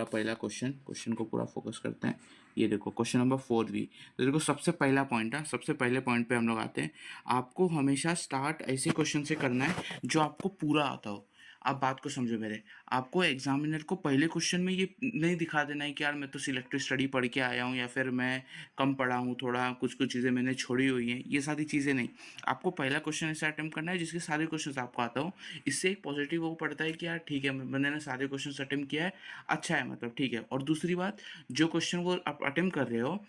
मेरा पहला क्वेश्चन को पूरा फोकस करते हैं। ये देखो क्वेश्चन नंबर 4 भी। तो देखो सबसे पहला पॉइंट है, सबसे पहले पॉइंट पे हम लोग आते हैं। आपको हमेशा स्टार्ट ऐसे क्वेश्चन से करना है जो आपको पूरा आता हो। आप बात को समझो मेरे, आपको एग्जामिनर को पहले क्वेश्चन में ये नहीं दिखा देना है कि यार मैं तो सिलेक्टिव स्टडी पढ़ के आया हूँ या फिर मैं कम पढ़ा हूँ, थोड़ा कुछ कुछ चीज़ें मैंने छोड़ी हुई हैं, ये सारी चीज़ें नहीं। आपको पहला क्वेश्चन ऐसा अटेम्प्ट करना है जिसके सारे क्वेश्चन आपको आता हो। इससे एक पॉजिटिव वो पड़ता है कि यार ठीक है मैंने सारे क्वेश्चन अटेम्प्ट किया है, अच्छा है मतलब ठीक है। और दूसरी बात, जो क्वेश्चन वो आप अटेम्प्ट कर रहे हो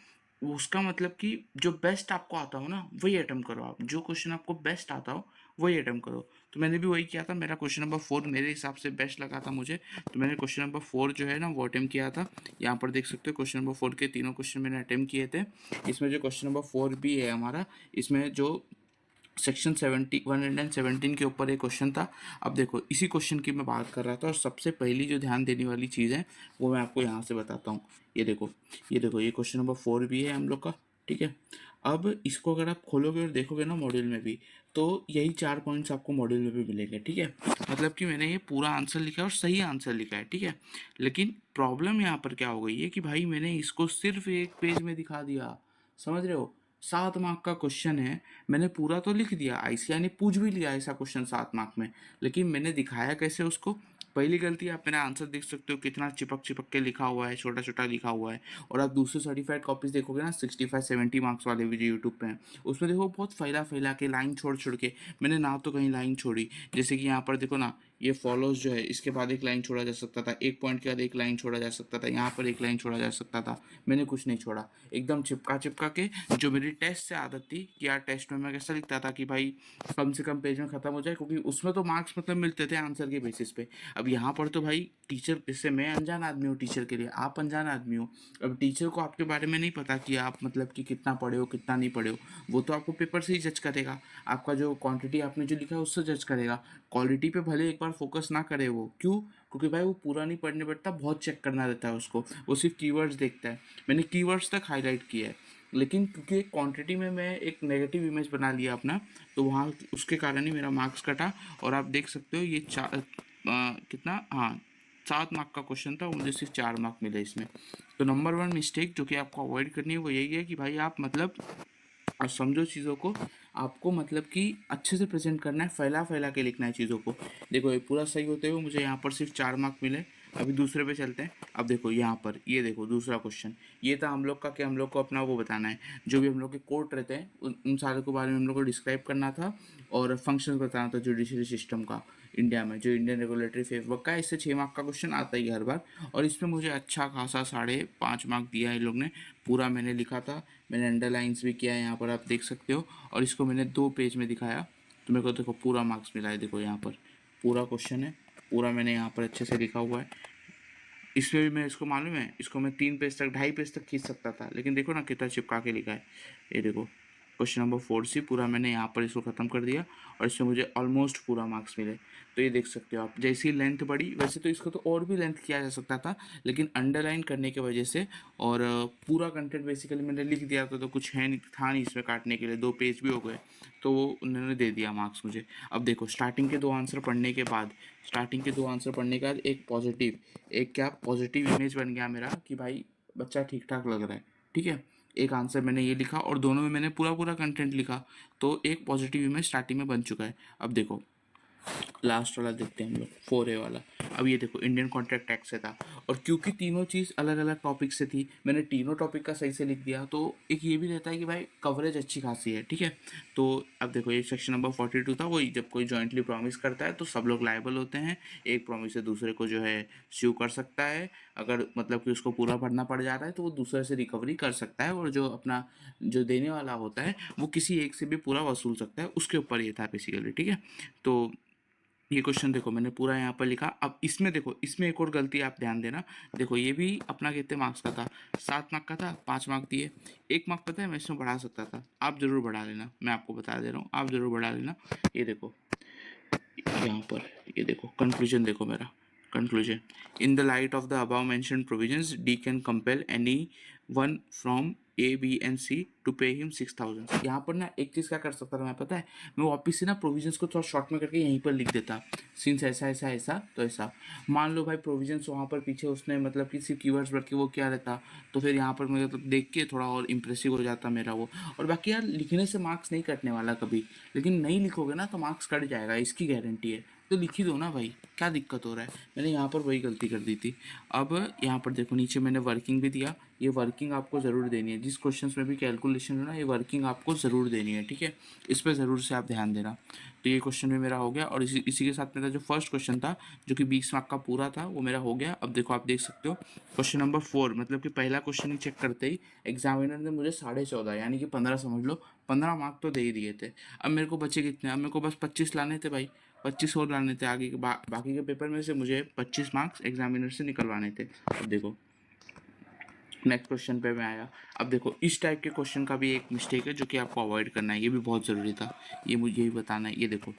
वो उसका मतलब कि जो बेस्ट आपको आता हो ना वही अटेम्प्ट करो। आप जो क्वेश्चन आपको बेस्ट आता हो वही अटेम्प्ट करो। तो मैंने भी वही किया था। मेरा क्वेश्चन नंबर 4 मेरे हिसाब से बेस्ट लगा था मुझे, तो मैंने क्वेश्चन नंबर 4 जो है ना वो अटेम्प्ट किया था। यहाँ पर देख सकते हो क्वेश्चन नंबर 4 के तीनों क्वेश्चन मैंने अटेम्प्ट किए थे। इसमें जो क्वेश्चन नंबर 4 भी है हमारा, इसमें जो सेक्शन 117 के ऊपर एक क्वेश्चन था। अब देखो इसी क्वेश्चन की मैं बात कर रहा था, और सबसे पहली जो ध्यान देने वाली चीज़ है वो मैं आपको यहाँ से बताता हूँ। ये क्वेश्चन नंबर 4 भी है हम लोग का, ठीक है। अब इसको अगर आप खोलोगे और देखोगे ना मॉड्यूल में भी, तो यही 4 पॉइंट्स आपको मॉड्यूल में भी मिलेंगे, ठीक है। मतलब कि मैंने ये पूरा आंसर लिखा है और सही आंसर लिखा है, ठीक है। लेकिन प्रॉब्लम यहाँ पर क्या हो गई है कि भाई मैंने इसको सिर्फ एक पेज में दिखा दिया, समझ रहे हो। 7 मार्क का क्वेश्चन है, मैंने पूरा तो लिख दिया, आईसीआई ने पूछ भी लिया ऐसा क्वेश्चन 7 मार्क में, लेकिन मैंने दिखाया कैसे उसको। पहली गलती, आप मेरा आंसर देख सकते हो कितना चिपक चिपक के लिखा हुआ है, छोटा छोटा लिखा हुआ है। और आप दूसरे सर्टिफाइड कॉपीज देखोगे ना 65-70 मार्क्स वाले वीडियो यूट्यूब पे हैं, उसमें देखो बहुत फैला फैला के लाइन छोड़ छोड़ के, मैंने ना तो कहीं लाइन छोड़ी। जैसे कि यहाँ पर देखो ना, ये फॉलोज जो है इसके बाद एक लाइन छोड़ा जा सकता था, एक पॉइंट के बाद एक लाइन छोड़ा जा सकता था, यहाँ पर एक लाइन छोड़ा जा सकता था, मैंने कुछ नहीं छोड़ा। एकदम चिपका चिपका के, जो मेरी टेस्ट से आदत थी कि यार टेस्ट में मैं कैसा लिखता था कि भाई कम से कम पेज में ख़त्म हो जाए, क्योंकि उसमें तो मार्क्स मतलब मिलते थे आंसर के बेसिस पे। अब यहाँ पर तो भाई टीचर, इससे मैं अनजान आदमी हूँ टीचर के लिए, आप अनजान आदमी हो। अब टीचर को आपके बारे में नहीं पता कि आप मतलब कि कितना पढ़े हो कितना नहीं पढ़े हो, वो तो आपको पेपर से ही जज करेगा। आपका जो क्वांटिटी आपने जो लिखा है उससे जज करेगा। क्वालिटी पे भले एक बार फोकस ना करे वो, क्यों? क्योंकि भाई वो पूरा नहीं पढ़ने बैठता, बहुत चेक करना रहता है उसको, वो सिर्फ कीवर्ड्स देखता है। मैंने कीवर्ड्स तक हाईलाइट किया है, लेकिन क्योंकि क्वांटिटी में मैं एक नेगेटिव इमेज बना लिया अपना, तो वहाँ उसके कारण ही मेरा मार्क्स कटा। और आप देख सकते हो ये कितना, हाँ 7 मार्क का क्वेश्चन था, मुझे सिर्फ 4 मार्क मिले इसमें। तो नंबर 1 मिस्टेक जो कि आपको अवॉइड करनी है वो यही है कि भाई आप मतलब और समझो चीज़ों को, आपको मतलब कि अच्छे से प्रेजेंट करना है, फैला फैला के लिखना है चीज़ों को। देखो ये पूरा सही होते हुए मुझे यहाँ पर सिर्फ 4 मार्क मिले। अभी दूसरे पे चलते हैं। अब देखो यहाँ पर ये देखो दूसरा क्वेश्चन, ये था हम लोग का कि हम लोग को अपना वो बताना है, जो भी हम लोग के कोर्ट रहते हैं उन सारे के बारे में हम लोग को डिस्क्राइब करना था, और फंक्शन बताना था जुडिशरी सिस्टम का इंडिया में, जो इंडियन रेगुलेटरी फ्रेमवर्क का है। इससे 6 मार्क का क्वेश्चन आता ही हर बार, और इसमें मुझे अच्छा खासा 5.5 मार्क दिया है इन लोग ने। पूरा मैंने लिखा था, मैंने अंडरलाइंस भी किया है, यहाँ पर आप देख सकते हो। और इसको मैंने 2 पेज में दिखाया, तो मेरे को देखो पूरा मार्क्स मिला है। देखो यहाँ पर पूरा क्वेश्चन है, पूरा मैंने यहाँ पर अच्छे से लिखा हुआ है। इसमें भी मैं, इसको मालूम है, इसको मैं 3 पेज तक 2.5 पेज तक खींच सकता था, लेकिन देखो ना कितना चिपका के लिखा है। ये देखो क्वेश्चन नंबर 4 से पूरा मैंने यहाँ पर इसको ख़त्म कर दिया, और इसमें मुझे ऑलमोस्ट पूरा मार्क्स मिले। तो ये देख सकते हो आप, जैसी लेंथ बढ़ी, वैसे तो इसको तो और भी लेंथ किया जा सकता था, लेकिन अंडरलाइन करने की वजह से और पूरा कंटेंट बेसिकली मैंने लिख दिया था, तो कुछ है नहीं, था नहीं इसमें काटने के लिए, 2 पेज भी हो गए, तो उन्होंने दे दिया मार्क्स मुझे। अब देखो स्टार्टिंग के 2 आंसर पढ़ने के बाद, एक पॉजिटिव, एक क्या पॉजिटिव इमेज बन गया मेरा कि भाई बच्चा ठीक ठाक लग रहा है, ठीक है। एक आंसर मैंने ये लिखा और दोनों में मैंने पूरा पूरा कंटेंट लिखा, तो एक पॉजिटिव इमेज स्टार्टिंग में बन चुका है। अब देखो लास्ट वाला देखते हैं हम लोग, 4A वाला। अब ये देखो इंडियन कॉन्ट्रैक्ट टैक्स से था, और क्योंकि तीनों चीज़ अलग अलग टॉपिक से थी, मैंने तीनों टॉपिक का सही से लिख दिया, तो एक ये भी रहता है कि भाई कवरेज अच्छी खासी है, ठीक है। तो अब देखो ये सेक्शन नंबर 42 था, वही जब कोई जॉइंटली प्रॉमिस करता है तो सब लोग लायबल होते हैं, एक प्रॉमिस से दूसरे को जो है स्यू कर सकता है। अगर मतलब कि उसको पूरा भरना पड़ जाता है तो वो दूसरे से रिकवरी कर सकता है, और जो अपना जो देने वाला होता है वो किसी एक से भी पूरा वसूल सकता है, उसके ऊपर ये था बेसिकली, ठीक है। तो ये क्वेश्चन देखो मैंने पूरा यहाँ पर लिखा। अब इसमें देखो, इसमें एक और गलती आप ध्यान देना। देखो ये भी अपना कितने मार्क्स का था, 7 मार्क का था, 5 मार्क दिए। 1 मार्क पता है मैं इसमें बढ़ा सकता था, आप ज़रूर बढ़ा लेना, मैं आपको बता दे रहा हूँ, आप ज़रूर बढ़ा लेना। ये देखो यहाँ पर, ये देखो कंक्लूजन देखो मेरा, conclusion. In the light of the above mentioned provisions, D can compel any one from A, B and C to pay him 6,000। यहाँ पर ना एक चीज़ क्या कर सकता था मैं, पता है, मैं वापस से ना प्रोविजंस को थोड़ा शॉर्ट में करके यहीं पर लिख देता, सिंस ऐसा ऐसा ऐसा तो ऐसा। मान लो भाई प्रोविजंस वहाँ पर पीछे उसने मतलब कि सिर्फ कीवर्ड्स भर के वो क्या रहता, तो फिर यहाँ पर मुझे तो देख के थोड़ा और इंप्रेसिव हो जाता मेरा वो। और बाकी यार लिखने से मार्क्स नहीं कटने वाला कभी, लेकिन नहीं लिखोगे ना तो मार्क्स कट जाएगा, इसकी गारंटी है। तो लिख ही दो ना भाई, क्या दिक्कत हो रहा है। मैंने यहाँ पर वही गलती कर दी थी। अब यहाँ पर देखो नीचे मैंने वर्किंग भी दिया, ये वर्किंग आपको ज़रूर देनी है, जिस क्वेश्चन में भी कैलकुलेशन हो ना, ये वर्किंग आपको ज़रूर देनी है, ठीक है, इस पर ज़रूर से आप ध्यान देना। तो ये क्वेश्चन भी मेरा हो गया, और इसी के साथ मेरा जो फर्स्ट क्वेश्चन था जो कि 20 मार्क का पूरा था वो मेरा हो गया। अब देखो आप देख सकते हो क्वेश्चन नंबर 4, मतलब कि पहला क्वेश्चन ही चेक करते ही एग्जामिनर ने मुझे 14.5 यानी कि 15 समझ लो, 15 मार्क तो दे ही दिए थे। अब मेरे को बचे कितने, अब मेरे को बस 25 लाने थे भाई, 25 और लाने थे आगे के बाकी के पेपर में से मुझे 25 मार्क्स एग्जामिनर से निकलवाने थे। अब देखो नेक्स्ट क्वेश्चन पे मैं आया। अब देखो इस टाइप के क्वेश्चन का भी एक मिस्टेक है जो कि आपको अवॉइड करना है, ये भी बहुत ज़रूरी था, ये मुझे यही बताना है। ये देखो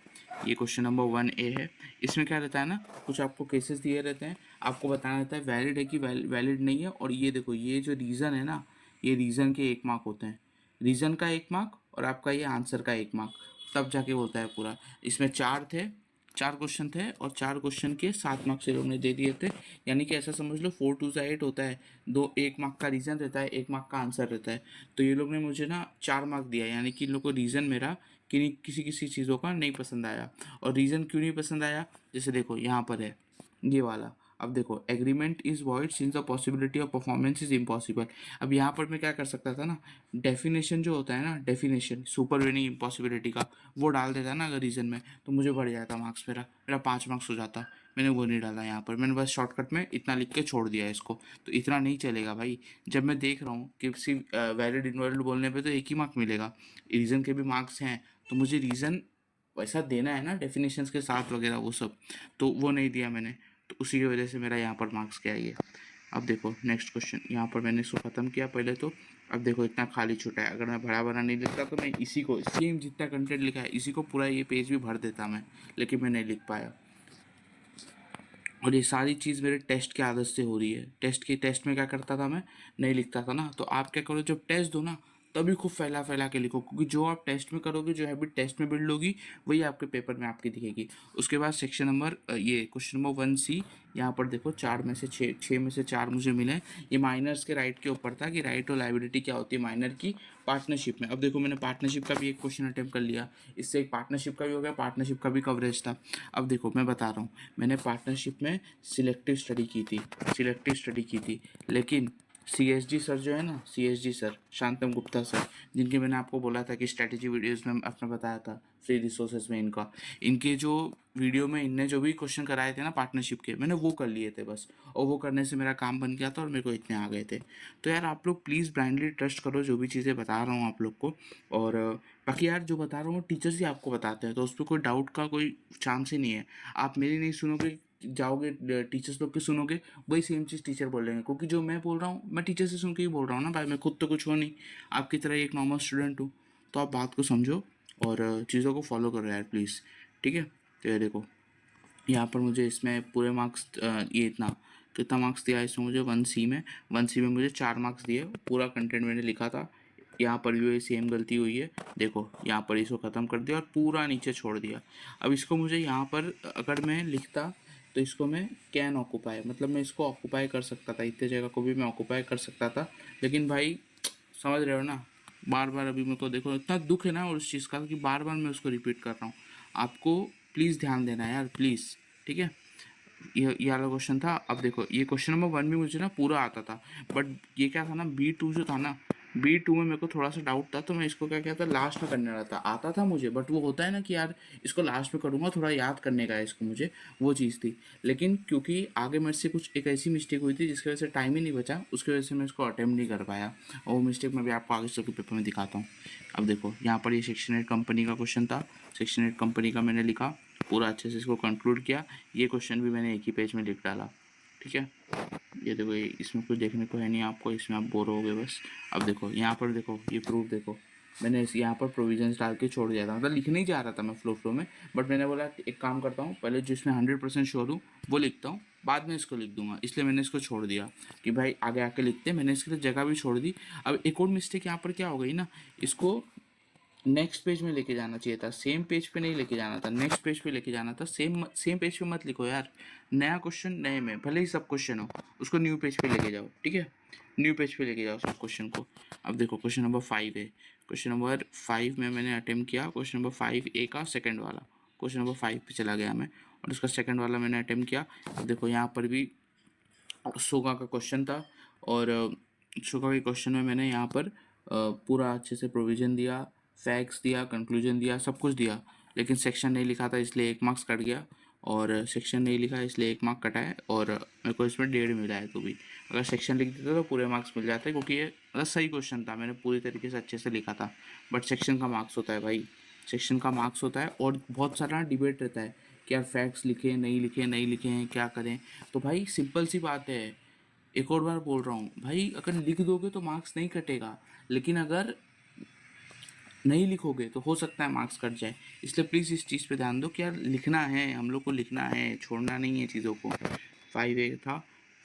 ये क्वेश्चन नंबर 1A है, इसमें क्या रहता है ना, कुछ आपको केसेस दिए रहते हैं, आपको बताना रहता है वैलिड है कि वैलिड नहीं है। और ये देखो ये जो रीज़न है ना, ये रीज़न के 1 मार्क होते हैं, रीज़न का 1 मार्क और आपका ये आंसर का 1 मार्क, तब जाके होता है पूरा। इसमें 4 क्वेश्चन थे और 4 क्वेश्चन के 7 मार्क्स ये लोग ने दे दिए थे, यानी कि ऐसा समझ लो 4 2 8 होता है, 1 मार्क का रीज़न रहता है, 1 मार्क का आंसर रहता है। तो ये लोग ने मुझे ना 4 मार्क दिया, यानी कि इन लोग को रीज़न मेरा कि किसी किसी चीज़ों का नहीं पसंद आया। और रीज़न क्यों नहीं पसंद आया, जैसे देखो यहाँ पर है ये वाला। अब देखो agreement is void since the possibility of performance is impossible. अब यहाँ पर मैं क्या कर सकता था ना, डेफिनेशन जो होता है ना, डेफिनेशन सुपरवेनिंग इम्पॉसिबिलिटी का, वो डाल देता ना अगर रीज़न में, तो मुझे बढ़ जाता मार्क्स, मेरा 5 मार्क्स हो जाता। मैंने वो नहीं डाला यहाँ पर, मैंने बस शॉर्टकट में इतना लिख के छोड़ दिया इसको। तो इतना नहीं चलेगा भाई, जब मैं देख रहा हूँ कि सिर्फ वैलिड इनवैलिड बोलने पे तो 1 ही मार्क मिलेगा, रीज़न के भी मार्क्स हैं, तो मुझे रीज़न वैसा देना है ना डेफिनेशंस के साथ वगैरह वो सब, तो वो नहीं दिया मैंने, तो उसी की वजह से मेरा यहाँ पर मार्क्स क्या है ये। अब देखो नेक्स्ट क्वेश्चन, यहाँ पर मैंने इसको ख़त्म किया पहले तो। अब देखो इतना खाली छूटा है, अगर मैं बड़ा बड़ा नहीं लिखता तो मैं इसी को सेम जितना कंटेंट लिखा है इसी को पूरा ये पेज भी भर देता मैं, लेकिन मैं नहीं लिख पाया। और ये सारी चीज़ मेरे टेस्ट की आदत से हो रही है। टेस्ट में क्या करता था मैं, नहीं लिखता था ना, तो आप क्या करो जब टेस्ट दो ना तभी खूब फैला फैला के लिखो, क्योंकि जो आप टेस्ट में करोगे, जो हैबिट टेस्ट में बिल्ड होगी वही आपके पेपर में आपकी दिखेगी। उसके बाद सेक्शन नंबर ये क्वेश्चन नंबर 1C, यहाँ पर देखो 4 में से 6 में से 4 मुझे मिले। ये माइनर्स के राइट के ऊपर था कि राइट और लाइबिलिटी क्या होती है माइनर की पार्टनरशिप में। अब देखो मैंने पार्टनरशिप का भी एक क्वेश्चन अटेम्प्ट कर लिया, इससे एक पार्टनरशिप का भी हो गया, पार्टनरशिप का भी कवरेज था। अब देखो मैं बता रहा हूँ, मैंने पार्टनरशिप में सिलेक्टिव स्टडी की थी, लेकिन CSG सर जो है ना, CSG सर शांतम गुप्ता सर, जिनके मैंने आपको बोला था कि स्ट्रैटेजी वीडियोस में आपने बताया था फ्री रिसोर्सेज में इनके जो वीडियो में इनने जो भी क्वेश्चन कराए थे ना पार्टनरशिप के, मैंने वो कर लिए थे बस, और वो करने से मेरा काम बन गया था और मेरे को इतने आ गए थे। तो यार आप लोग प्लीज़ ब्लाइंडली ट्रस्ट करो जो भी चीज़ें बता रहा हूँ आप लोग को। और बाकी यार जो बता रहा हूँ टीचर्स ही आपको बताते हैं, तो उस पर कोई डाउट का कोई चांस ही नहीं है। आप मेरी नहीं सुनोगे, जाओगे टीचर्स लोग की सुनोगे, वही सेम चीज़ टीचर बोलेंगे, क्योंकि जो मैं बोल रहा हूँ मैं टीचर से सुन के ही बोल रहा हूँ ना भाई, मैं खुद तो कुछ हो नहीं, आपकी तरह एक नॉर्मल स्टूडेंट हूँ। तो आप बात को समझो और चीज़ों को फॉलो करो यार प्लीज़, ठीक है। तो ये देखो यहाँ पर मुझे इसमें पूरे मार्क्स ये इतना कितना मार्क्स दिया इसमें मुझे 1C में मुझे 4 मार्क्स दिए, पूरा कंटेंट मैंने लिखा था। यहाँ पर भी वही सेम गलती हुई है, देखो यहाँ पर इसको ख़त्म कर दिया और पूरा नीचे छोड़ दिया। अब इसको मुझे यहाँ पर अगर मैं लिखता तो इसको मैं कैन ऑक्यूपाई, मतलब मैं इसको ऑक्यूपाई कर सकता था, इतने जगह को भी मैं ऑक्यूपाई कर सकता था, लेकिन भाई समझ रहे हो ना, बार बार अभी मेरे को देखो इतना दुख है ना और उस चीज़ का कि बार बार मैं उसको रिपीट कर रहा हूँ। आपको प्लीज़ ध्यान देना है यार प्लीज़, ठीक है। ये वाला क्वेश्चन था। अब देखो ये क्वेश्चन नंबर 1 भी मुझे ना पूरा आता था, बट ये क्या था ना B2 जो था ना, B2 में मेरे को थोड़ा सा डाउट था, तो मैं इसको क्या कहता लास्ट में करने वाला था। आता था मुझे, बट वो होता है ना कि यार इसको लास्ट में करूँगा, थोड़ा याद करने का है इसको मुझे, वो चीज़ थी। लेकिन क्योंकि आगे मेरे से कुछ एक ऐसी मिस्टेक हुई थी जिसकी वजह से टाइम ही नहीं बचा, उसकी वजह से मैं इसको अटेम्प्ट नहीं कर पाया, और वो मिस्टेक मैं भी आपको आगे चल के पेपर में दिखाता हूँ। अब देखो यहाँ पर ये सेक्शन 8 कंपनी का क्वेश्चन था, सेक्शन 8 कंपनी का मैंने लिखा, पूरा अच्छे से इसको कंक्लूड किया। ये क्वेश्चन भी मैंने एक ही पेज में लिख डाला, ठीक है। ये देखो इसमें कुछ देखने को है नहीं आपको, इसमें आप बोर हो गए बस। अब देखो यहाँ पर देखो ये प्रूफ देखो, मैंने यहाँ पर प्रोविजंस डाल के छोड़ दिया था, मतलब लिखने ही जा रहा था मैं फ्लो में, बट मैंने बोला एक काम करता हूँ, पहले जिसमें 100% श्योर हूँ वो लिखता हूँ, बाद में इसको लिख दूंगा, इसलिए मैंने इसको छोड़ दिया कि भाई आगे आके लिखते हैं। मैंने इसके लिए जगह भी छोड़ दी। अब एक और मिस्टेक यहाँ पर क्या हो गई ना, इसको नेक्स्ट पेज में लेके जाना चाहिए था, सेम पेज पे नहीं लेके जाना था, नेक्स्ट पेज पे लेके जाना था। सेम पेज पे मत लिखो यार, नया क्वेश्चन नए में, भले ही सब क्वेश्चन हो उसको न्यू पेज पे लेके जाओ, ठीक है, न्यू पेज पे लेके जाओ सब क्वेश्चन को। अब देखो क्वेश्चन नंबर 5 है, क्वेश्चन नंबर 5 में मैंने अटेम्प्ट किया, क्वेश्चन नंबर 5 ए का सेकंड वाला, क्वेश्चन नंबर 5 पे चला गया मैं और उसका सेकंड वाला मैंने अटेम्प्ट किया। अब देखो यहाँ पर भी सुगा का क्वेश्चन था और सुगा के क्वेश्चन में मैंने यहाँ पर पूरा अच्छे से प्रोविज़न दिया, फैक्ट्स दिया, कंक्लूजन दिया, सब कुछ दिया, लेकिन सेक्शन नहीं लिखा था इसलिए 1 मार्क्स कट गया, और सेक्शन नहीं लिखा इसलिए 1 मार्क कटा है, और मेरे को इसमें 1.5 मिला है। तो भी अगर सेक्शन लिख देते तो पूरे मार्क्स मिल जाते, क्योंकि ये मतलब सही क्वेश्चन था, मैंने पूरी तरीके से अच्छे से लिखा था। बट सेक्शन का मार्क्स होता है भाई, सेक्शन का मार्क्स होता है, और बहुत सारा डिबेट रहता है कि यार फैक्ट्स लिखे नहीं लिखे, नहीं लिखे हैं, क्या करें। तो भाई सिंपल सी बात है, एक और बार बोल रहा हूँ भाई, अगर लिख दोगे तो मार्क्स नहीं कटेगा, लेकिन अगर नहीं लिखोगे तो हो सकता है मार्क्स कट जाए। इसलिए प्लीज़ इस चीज़ पे ध्यान दो कि यार लिखना है, हम लोग को लिखना है, छोड़ना नहीं है चीज़ों को। 5A था,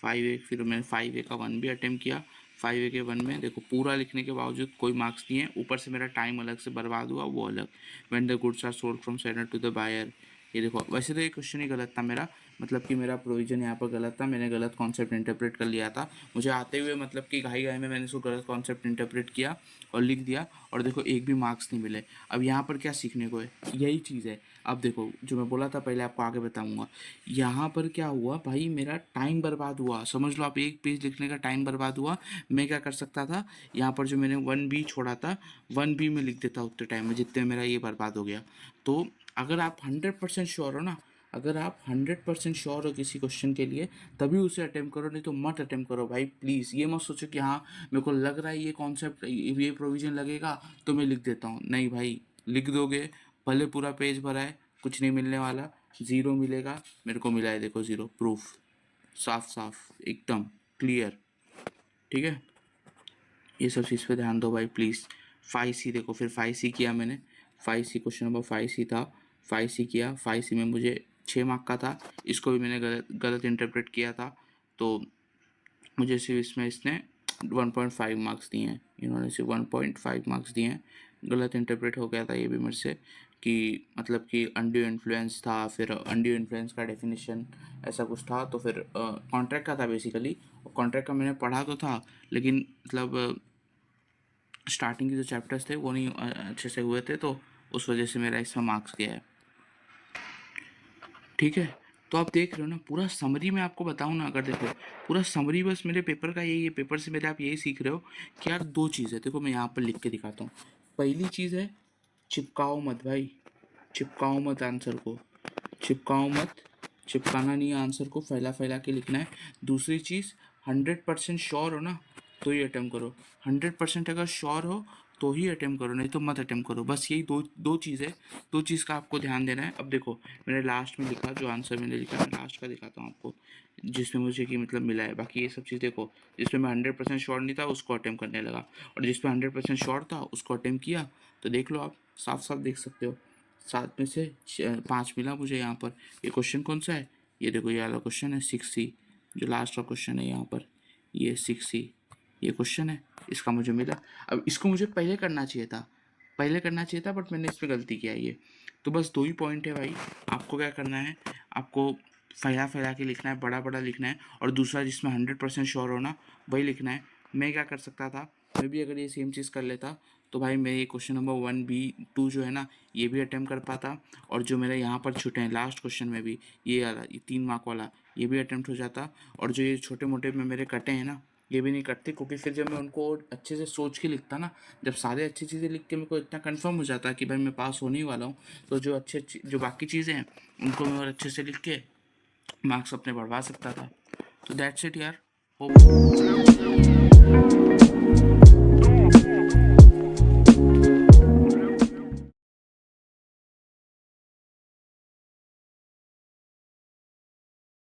5A फिर मैंने 5A का 1 भी अटेम्प्ट किया। 5A के 1 में देखो पूरा लिखने के बावजूद कोई मार्क्स नहीं है, ऊपर से मेरा टाइम अलग से बर्बाद हुआ, वो अलग। When the goods are sold from seller to the buyer, ये देखो वैसे तो ये क्वेश्चन ही गलत था मेरा, मतलब कि मेरा प्रोविज़न यहाँ पर गलत था, मैंने गलत कॉन्सेप्ट इंटरप्रेट कर लिया था मुझे आते हुए, मतलब कि घाई घाई में मैंने इसको गलत कॉन्सेप्ट इंटरप्रेट किया और लिख दिया, और देखो एक भी मार्क्स नहीं मिले। अब यहाँ पर क्या सीखने को है, यही चीज़ है। अब देखो जो मैं बोला था पहले आपको आगे बताऊँगा, यहाँ पर क्या हुआ भाई, मेरा टाइम बर्बाद हुआ, समझ लो आप, एक पेज लिखने का टाइम बर्बाद हुआ। मैं क्या कर सकता था, यहाँ पर जो मैंने 1B छोड़ा था, 1B में लिख देता उतने टाइम में जितने मेरा ये बर्बाद हो गया। तो अगर आप 100% श्योर हो ना, अगर आप 100% श्योर हो किसी क्वेश्चन के लिए, तभी उसे अटेम्प्ट करो, नहीं तो मत अटेम्प्ट करो भाई प्लीज़। ये मत सोचो कि हाँ मेरे को लग रहा है ये कॉन्सेप्ट, ये प्रोविज़न लगेगा तो मैं लिख देता हूँ, नहीं भाई, लिख दोगे भले पूरा पेज भरा है, कुछ नहीं मिलने वाला, ज़ीरो मिलेगा। मेरे को मिला है देखो ज़ीरो, प्रूफ साफ साफ एकदम क्लियर, ठीक है। ये सब चीज़ पे ध्यान दो भाई प्लीज़। 5C देखो, फिर 5C किया मैंने, 5C क्वेश्चन नंबर 5C था, 5C किया, 5C में मुझे 6 मार्क का था, इसको भी मैंने गलत इंटरप्रेट किया था, तो मुझे सिर्फ इसमें इसने 1.5 मार्क्स दिए हैं, इन्होंने सिर्फ 1.5 मार्क्स दिए हैं। गलत इंटरप्रेट हो गया था ये भी मेरे से, कि मतलब कि अनड्यू इन्फ्लुएंस था, फिर अनड्यू इन्फ्लुएंस का डेफिनेशन ऐसा कुछ था, तो फिर कॉन्ट्रैक्ट का था बेसिकली, कॉन्ट्रैक्ट का मैंने पढ़ा तो था, लेकिन मतलब स्टार्टिंग के जो चैप्टर्स थे वो नहीं अच्छे से हुए थे, तो उस वजह से मेरा इसमें मार्क्स गया है, ठीक है। तो आप देख रहे हो ना, पूरा समरी में आपको बताऊँ ना, अगर देखो पूरा समरी बस मेरे पेपर का यही है, पेपर से मेरे आप यही सीख रहे हो कि यार 2 चीज़ है, देखो मैं यहाँ पर लिख के दिखाता हूँ। पहली चीज़ है चिपकाओ मत भाई, चिपकाओ मत आंसर को, चिपकाओ मत, चिपकाना नहीं है आंसर को, फैला फैला के लिखना है। दूसरी चीज़ 100% श्योर हो ना तो ही अटेम्प्ट करो, 100% अगर श्योर हो तो ही अटेम्प्ट करो, नहीं तो मत अटेम्प्ट करो। बस यही दो चीज़ है, दो चीज़ का आपको ध्यान देना है। अब देखो मैंने लास्ट में लिखा, जो आंसर मैंने लिखा मैं लास्ट का दिखाता हूँ आपको, जिसमें मुझे कि मतलब मिला है। बाकी ये सब चीज़ देखो, जिसमें मैं 100% श्योर नहीं था उसको अटेम्प्ट करने लगा, और जिसमें 100% श्योर था उसको अटेम्प्ट किया। तो देख लो आप, साफ साफ देख सकते हो, 7 में से 5 मिला मुझे यहाँ पर। ये क्वेश्चन कौन सा है, ये देखो ये वाला क्वेश्चन है 6C, जो लास्ट का क्वेश्चन है यहाँ पर, ये 6C ये क्वेश्चन है, इसका मुझे मिला। अब इसको मुझे पहले करना चाहिए था, पहले करना चाहिए था, बट मैंने इसमें गलती किया है ये। तो बस 2 ही पॉइंट है भाई, आपको क्या करना है, आपको फैला फैला के लिखना है, बड़ा बड़ा लिखना है, और दूसरा जिसमें 100% श्योर होना वही लिखना है। मैं क्या कर सकता था, मैं भी अगर ये सेम चीज़ कर लेता तो भाई मैं ये क्वेश्चन नंबर 1B2 जो है ना ये भी अटेम्प्ट कर पाता, और जो मेरे यहाँ पर छूटे हैं लास्ट क्वेश्चन में भी, ये वाला, ये 3 मार्क वाला, ये भी अटेम्प्ट हो जाता। और जो ये छोटे मोटे में मेरे कटे हैं ना, ये भी नहीं कटते, क्योंकि फिर जब मैं उनको अच्छे से सोच के लिखता ना, जब सारे अच्छी चीज़ें लिख के मेरे को इतना कंफर्म हो जाता कि भाई मैं पास होने ही वाला हूँ, तो जो अच्छे जो बाकी चीज़ें हैं उनको मैं और अच्छे से लिख के मार्क्स अपने बढ़वा सकता था। तो दैट्स इट यार, होप